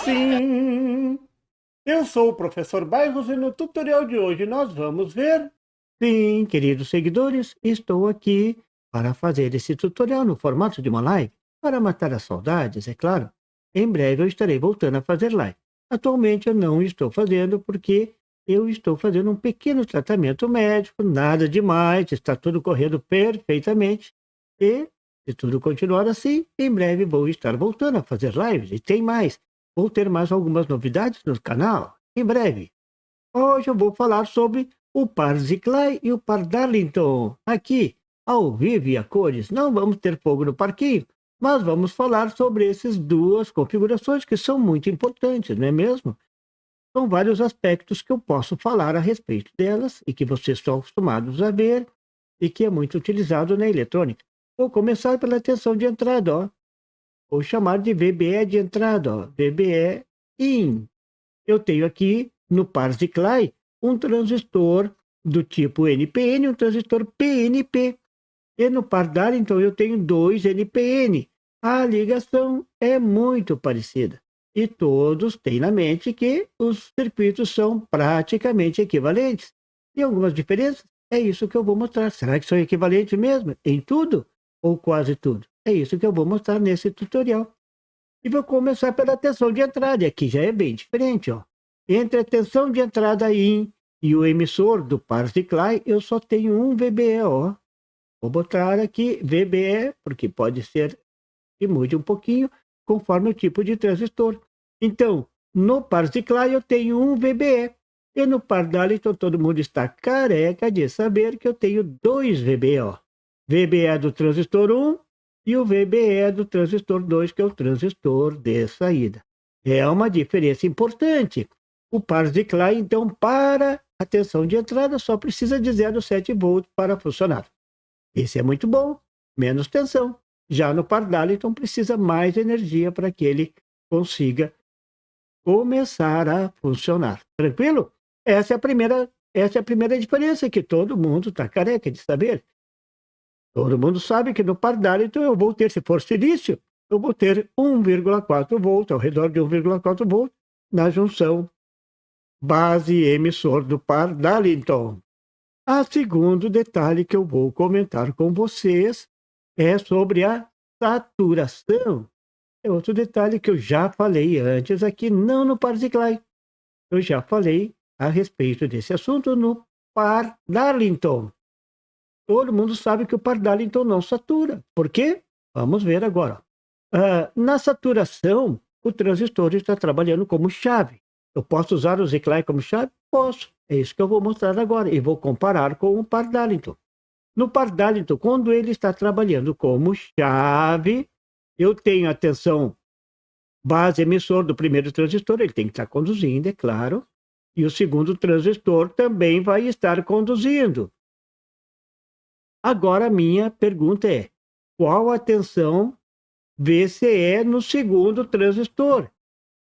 Sim, eu sou o professor Bairros e no tutorial de hoje nós vamos ver. Sim, queridos seguidores, estou aqui para fazer esse tutorial no formato de uma live, para matar as saudades, é claro. Em breve eu estarei voltando a fazer live. Atualmente eu não estou fazendo porque eu estou fazendo um pequeno tratamento médico, nada demais, está tudo correndo perfeitamente. E, se tudo continuar assim, em breve vou estar voltando a fazer lives. E tem mais, vou ter mais algumas novidades no canal, em breve. Hoje eu vou falar sobre o par Ziclay e o par Darlington, aqui, ao vivo e a cores. Não vamos ter fogo no parquinho, mas vamos falar sobre essas duas configurações que são muito importantes, não é mesmo? São vários aspectos que eu posso falar a respeito delas e que vocês estão acostumados a ver e que é muito utilizado na eletrônica. Vou começar pela tensão de entrada, ó. Vou chamar de VBE de entrada, ó. VBE IN. Eu tenho aqui no par Ziclay um transistor do tipo NPN e um transistor PNP. E no par Darlington eu tenho dois NPN. A ligação é muito parecida. E todos têm na mente que os circuitos são praticamente equivalentes. Tem algumas diferenças? É isso que eu vou mostrar. Será que são equivalentes mesmo? Em tudo? Ou quase tudo? É isso que eu vou mostrar nesse tutorial. E vou começar pela tensão de entrada. Aqui já é bem diferente, ó. Entre a tensão de entrada IN e o emissor do par Ziclay, eu só tenho um VBE, ó. Vou botar aqui VBE, porque pode ser que mude um pouquinho conforme o tipo de transistor. Então, no par Ziclay eu tenho um VBE. E no par Darlington todo mundo está careca de saber que eu tenho dois VBE, ó. VBE do transistor 1 e o VBE do transistor 2, que é o transistor de saída. É uma diferença importante. O par Ziclay, então, para a tensão de entrada, só precisa de 0,7 volts para funcionar. Esse é muito bom, menos tensão. Já no par Darlington precisa mais energia para que ele consiga começar a funcionar. Tranquilo? Essa é a primeira diferença que todo mundo está careca de saber. Todo mundo sabe que no par Darlington eu vou ter, se for silício, eu vou ter 1,4 volts, ao redor de 1,4 volts, na junção base emissor do par Darlington. A segundo detalhe que eu vou comentar com vocês é sobre a saturação. É outro detalhe que eu já falei antes aqui, não no par Ziclay. Eu já falei a respeito desse assunto no par Darlington. Todo mundo sabe que o par Darlington não satura. Por quê? Vamos ver agora. Na saturação, o transistor está trabalhando como chave. Eu posso usar o Ziclay como chave? Posso. É isso que eu vou mostrar agora. E vou comparar com o par Darlington. No par Darlington, quando ele está trabalhando como chave, eu tenho a tensão base emissor do primeiro transistor, ele tem que estar conduzindo, é claro. E o segundo transistor também vai estar conduzindo. Agora, a minha pergunta é: qual a tensão VCE no segundo transistor?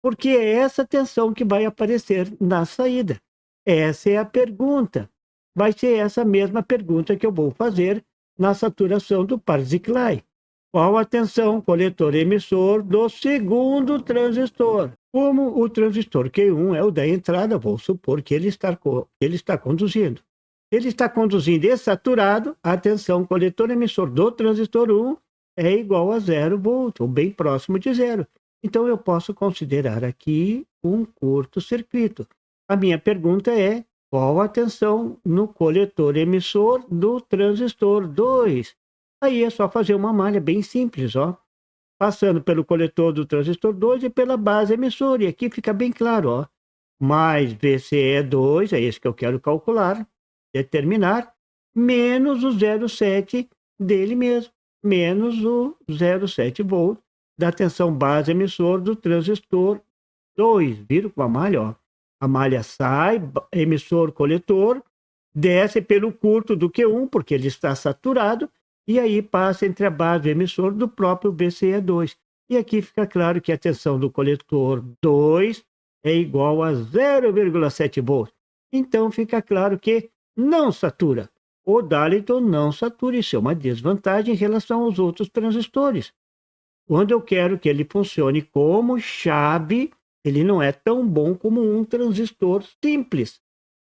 Porque é essa tensão que vai aparecer na saída. Essa é a pergunta. Vai ser essa mesma pergunta que eu vou fazer na saturação do par Ziclay. Qual a tensão coletor-emissor do segundo transistor? Como o transistor Q1 é o da entrada, vou supor que ele está conduzindo. Ele está conduzindo e saturado, a tensão coletor-emissor do transistor 1 é igual a 0 volts, ou bem próximo de zero. Então, eu posso considerar aqui um curto-circuito. A minha pergunta é: qual a tensão no coletor-emissor do transistor 2? Aí é só fazer uma malha bem simples, ó. Passando pelo coletor do transistor 2 e pela base emissora. E aqui fica bem claro, ó. Mais VCE2, é esse que eu quero calcular, determinar, menos o 0,7 dele mesmo, menos o 0,7 volts da tensão base emissor do transistor 2. Viram com a malha, ó? A malha sai, emissor, coletor, desce pelo curto do Q1, porque ele está saturado, e aí passa entre a base e o emissor do próprio BCE2. E aqui fica claro que a tensão do coletor 2 é igual a 0,7 volts. Então fica claro que não satura. O Darlington não satura, isso é uma desvantagem em relação aos outros transistores. Quando eu quero que ele funcione como chave, ele não é tão bom como um transistor simples,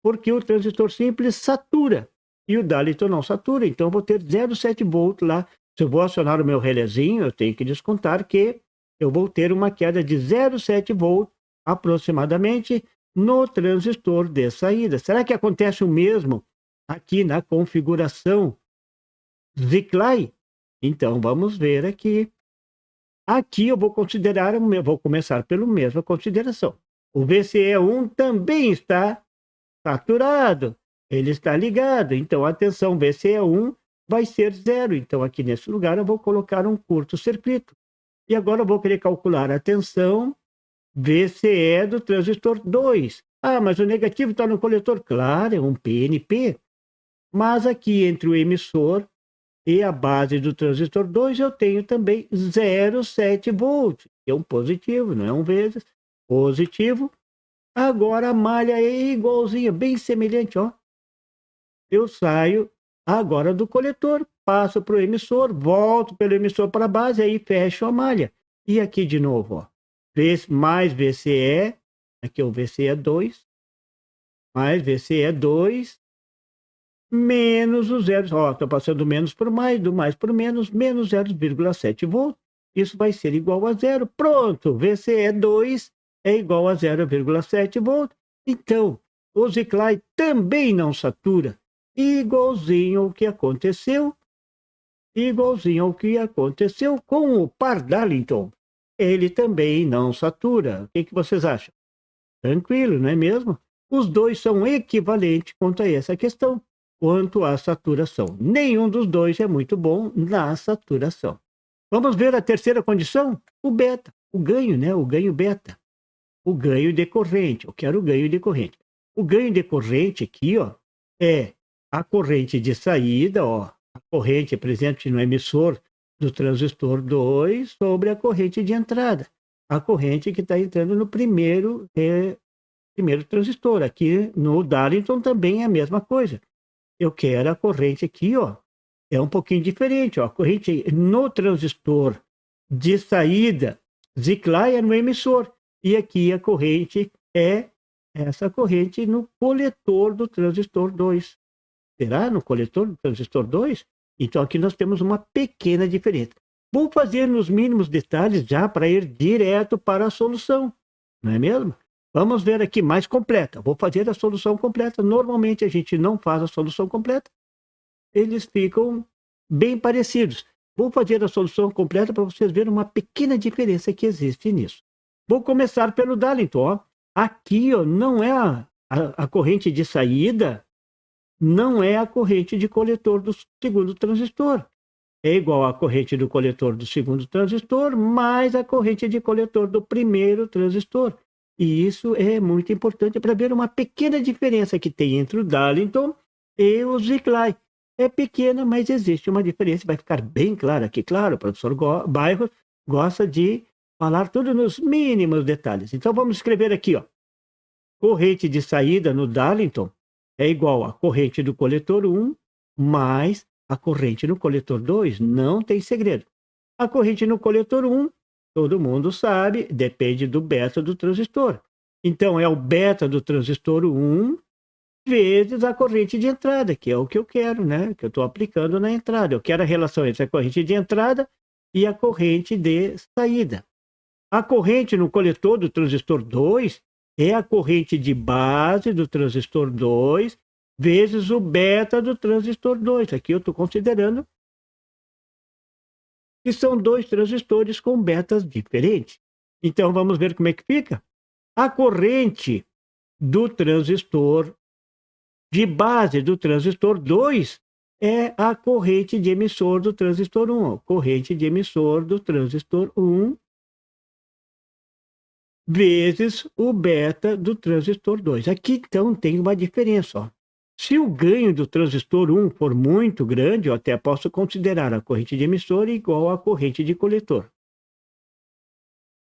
porque o transistor simples satura e o Darlington não satura, então eu vou ter 0,7 volts lá. Se eu vou acionar o meu relézinho, eu tenho que descontar que eu vou ter uma queda de 0,7 volts aproximadamente no transistor de saída. Será que acontece o mesmo aqui na configuração Ziclay? Então vamos ver aqui. Aqui eu vou considerar, vou começar pela mesma consideração. O VCE1 também está saturado, ele está ligado, então a tensão VCE1 vai ser zero. Então aqui nesse lugar eu vou colocar um curto-circuito. E agora eu vou querer calcular a tensão VCE do transistor 2. Ah, mas o negativo está no coletor. Claro, é um PNP. Mas aqui entre o emissor e a base do transistor 2 eu tenho também 0,7 volts. É um positivo, não é um vezes. Positivo. Agora a malha é igualzinha, bem semelhante, ó. Eu saio agora do coletor, passo para o emissor, volto pelo emissor para a base, aí fecho a malha. E aqui de novo, ó. Mais VCE, aqui é o VCE2, mais VCE2, menos o zero, ó, estou passando do menos por mais, do mais por menos 0,7 volts. Isso vai ser igual a zero. Pronto, VCE2 é igual a 0,7 volts. Então, o Ziclay também não satura. Igualzinho ao que aconteceu com o par Darlington. Ele também não satura. O que vocês acham? Tranquilo, não é mesmo? Os dois são equivalentes quanto a essa questão, quanto à saturação. Nenhum dos dois é muito bom na saturação. Vamos ver a terceira condição? O beta, o ganho, né? O ganho beta. O ganho decorrente. Eu quero o ganho decorrente. O ganho decorrente aqui, ó, é a corrente de saída, ó, a corrente presente no emissor do transistor 2 sobre a corrente de entrada. A corrente que está entrando no primeiro transistor. Aqui no Darlington também é a mesma coisa. Eu quero a corrente aqui, ó, é um pouquinho diferente, ó. A corrente no transistor de saída, Ziclay é no emissor. E aqui a corrente é essa corrente no coletor do transistor 2. Será no coletor do transistor 2? Então aqui nós temos uma pequena diferença. Vou fazer nos mínimos detalhes já para ir direto para a solução, não é mesmo? Vamos ver aqui mais completa. Vou fazer a solução completa. Normalmente a gente não faz a solução completa. Eles ficam bem parecidos. Vou fazer a solução completa para vocês verem uma pequena diferença que existe nisso. Vou começar pelo Darlington. Ó. Aqui ó, não é a corrente de saída, não é a corrente de coletor do segundo transistor. É igual à corrente do coletor do segundo transistor mais a corrente de coletor do primeiro transistor. E isso é muito importante para ver uma pequena diferença que tem entre o Darlington e o Ziclay. É pequena, mas existe uma diferença. Vai ficar bem claro aqui. Claro, o professor Bairros gosta de falar tudo nos mínimos detalhes. Então vamos escrever aqui, ó. Corrente de saída no Darlington é igual à corrente do coletor 1 mais a corrente no coletor 2. Não tem segredo. A corrente no coletor 1, todo mundo sabe, depende do beta do transistor. Então é o beta do transistor 1 vezes a corrente de entrada, que é o que eu quero, né? Que eu estou aplicando na entrada. Eu quero a relação entre a corrente de entrada e a corrente de saída. A corrente no coletor do transistor 2 é a corrente de base do transistor 2 vezes o beta do transistor 2. Aqui eu estou considerando que são dois transistores com betas diferentes. Então vamos ver como é que fica. A corrente do transistor de base do transistor 2 é a corrente de emissor do transistor 1. Corrente de emissor do transistor 1 vezes o beta do transistor 2. Aqui, então, tem uma diferença. Ó. Se o ganho do transistor 1 for muito grande, eu até posso considerar a corrente de emissor igual à corrente de coletor.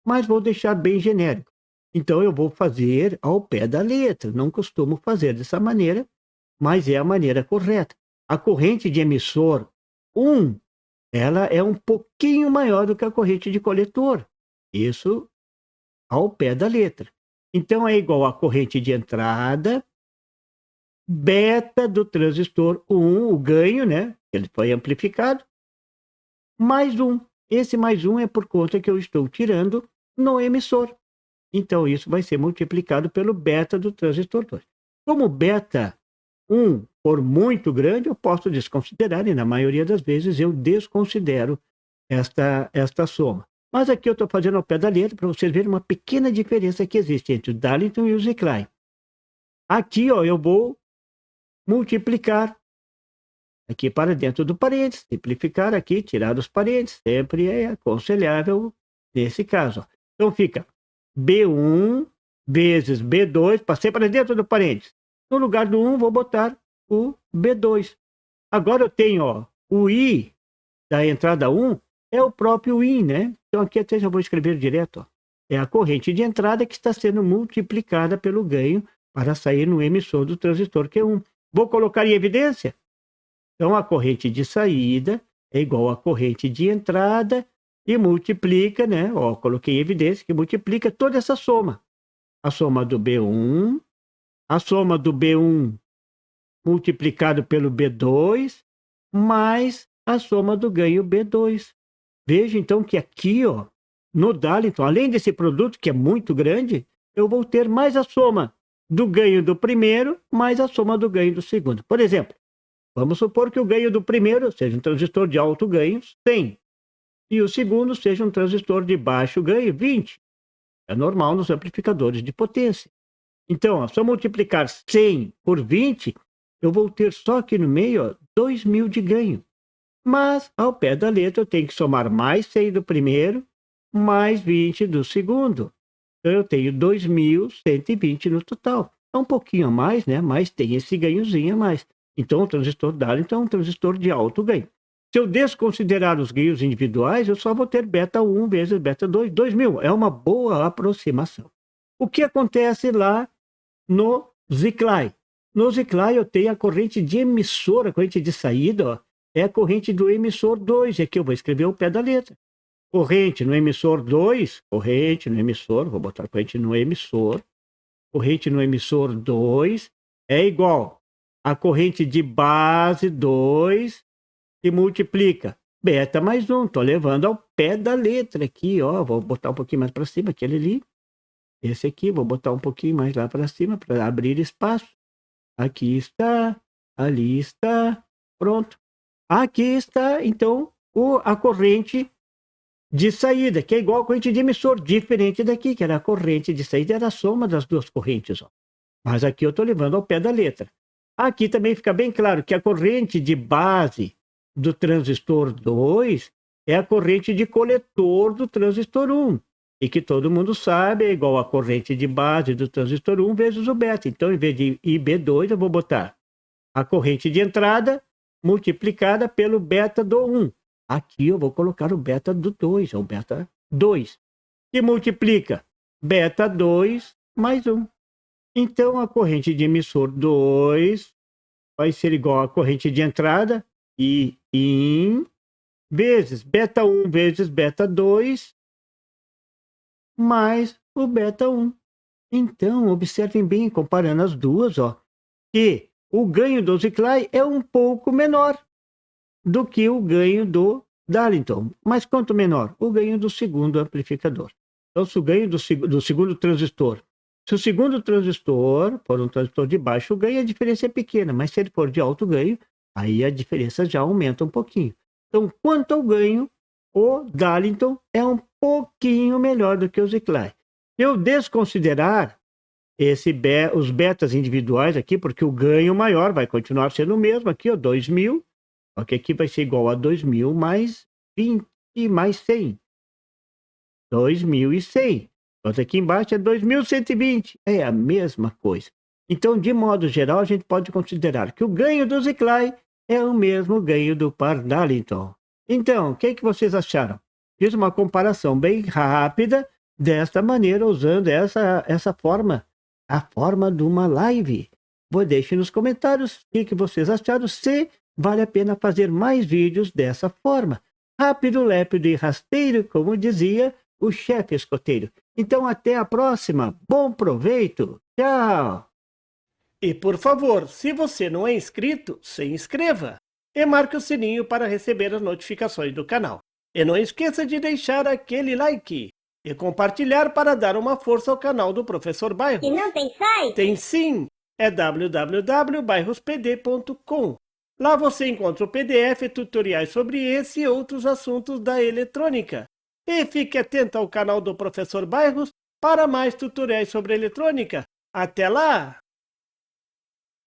Mas vou deixar bem genérico. Então, eu vou fazer ao pé da letra. Não costumo fazer dessa maneira, mas é a maneira correta. A corrente de emissor 1 ela é um pouquinho maior do que a corrente de coletor. Isso ao pé da letra. Então é igual a corrente de entrada, beta do transistor 1, o ganho, né? Ele foi amplificado, mais 1. Esse mais 1 é por conta que eu estou tirando no emissor. Então isso vai ser multiplicado pelo beta do transistor 2. Como beta 1 for muito grande, eu posso desconsiderar, e na maioria das vezes eu desconsidero esta soma. Mas aqui eu estou fazendo ao pé da letra para vocês verem uma pequena diferença que existe entre o Darlington e o Zicline. Aqui, ó, eu vou multiplicar aqui para dentro do parênteses, simplificar aqui, tirar os parênteses, sempre é aconselhável nesse caso. Ó. Então fica B1 vezes B2, passei para dentro do parênteses. No lugar do 1, vou botar o B2. Agora eu tenho, ó, o I da entrada 1 é o próprio IN, né? Então aqui até já vou escrever direto, ó. É a corrente de entrada que está sendo multiplicada pelo ganho para sair no emissor do transistor Q1. Vou colocar em evidência? Então a corrente de saída é igual à corrente de entrada e multiplica, né? Ó, coloquei em evidência que multiplica toda essa soma. A soma do B1, a soma do B1 multiplicado pelo B2, mais a soma do ganho B2. Veja então que aqui, ó, no Darlington, além desse produto que é muito grande, eu vou ter mais a soma do ganho do primeiro, mais a soma do ganho do segundo. Por exemplo, vamos supor que o ganho do primeiro seja um transistor de alto ganho, 100, e o segundo seja um transistor de baixo ganho, 20. É normal nos amplificadores de potência. Então, ó, se eu multiplicar 100 por 20, eu vou ter só aqui no meio, ó, 2.000 de ganho. Mas, ao pé da letra, eu tenho que somar mais 100 do primeiro, mais 20 do segundo. Então, eu tenho 2.120 no total. É um pouquinho a mais, né? Mas tem esse ganhozinho a mais. Então, o transistor Darlington é um transistor de alto ganho. Se eu desconsiderar os ganhos individuais, eu só vou ter beta 1 vezes beta 2, 2.000. É uma boa aproximação. O que acontece lá no Zicline? No Zicline, eu tenho a corrente de emissor, a corrente de saída, ó, é a corrente do emissor 2. Aqui eu vou escrever o pé da letra. Corrente no emissor 2, corrente no emissor, vou botar corrente no emissor. Corrente no emissor 2 é igual a corrente de base 2 que multiplica beta mais 1. Estou levando ao pé da letra aqui, ó. Vou botar um pouquinho mais para cima, aquele ali. Esse aqui, vou botar um pouquinho mais lá para cima para abrir espaço. Aqui está, ali está, pronto. Aqui está, então, a corrente de saída, que é igual a corrente de emissor, diferente daqui, que era a corrente de saída, era a soma das duas correntes. Ó. Mas aqui eu estou levando ao pé da letra. Aqui também fica bem claro que a corrente de base do transistor 2 é a corrente de coletor do transistor 1. E que todo mundo sabe é igual a corrente de base do transistor 1 vezes o beta. Então, em vez de IB2, eu vou botar a corrente de entrada multiplicada pelo beta do 1. Aqui eu vou colocar o beta do 2, ou beta 2, que multiplica beta 2 mais 1. Então, a corrente de emissor 2 vai ser igual à corrente de entrada, I in, vezes beta 1 vezes beta 2, mais o beta 1. Então, observem bem, comparando as duas, ó, que o ganho do Zicline é um pouco menor do que o ganho do Darlington. Mas quanto menor? O ganho do segundo amplificador. Então, se o ganho do segundo transistor, se o segundo transistor for um transistor de baixo ganho, a diferença é pequena, mas se ele for de alto ganho, aí a diferença já aumenta um pouquinho. Então, quanto ao ganho, o Darlington é um pouquinho melhor do que o Zicline. Eu desconsiderar os betas individuais aqui, porque o ganho maior vai continuar sendo o mesmo aqui, ó, 2.000, porque aqui vai ser igual a 2.000 mais 20 mais 100. 2.100. Enquanto aqui embaixo é 2.120. É a mesma coisa. Então, de modo geral, a gente pode considerar que o ganho do Zicline é o mesmo ganho do par Darlington. Então, o que vocês acharam? Fiz uma comparação bem rápida desta maneira, usando essa forma, a forma de uma live. Deixe nos comentários o que vocês acharam, se vale a pena fazer mais vídeos dessa forma. rápido, lépido e rasteiro, como dizia o chefe escoteiro. Então, até a próxima. Bom proveito. Tchau. E por favor, se você não é inscrito, se inscreva e marque o sininho para receber as notificações do canal. E não esqueça de deixar aquele like e compartilhar para dar uma força ao canal do Professor Bairros. E não tem site? Tem sim, é www.bairrospd.com. Lá você encontra o PDF e tutoriais sobre esse e outros assuntos da eletrônica. E fique atento ao canal do Professor Bairros para mais tutoriais sobre eletrônica. Até lá!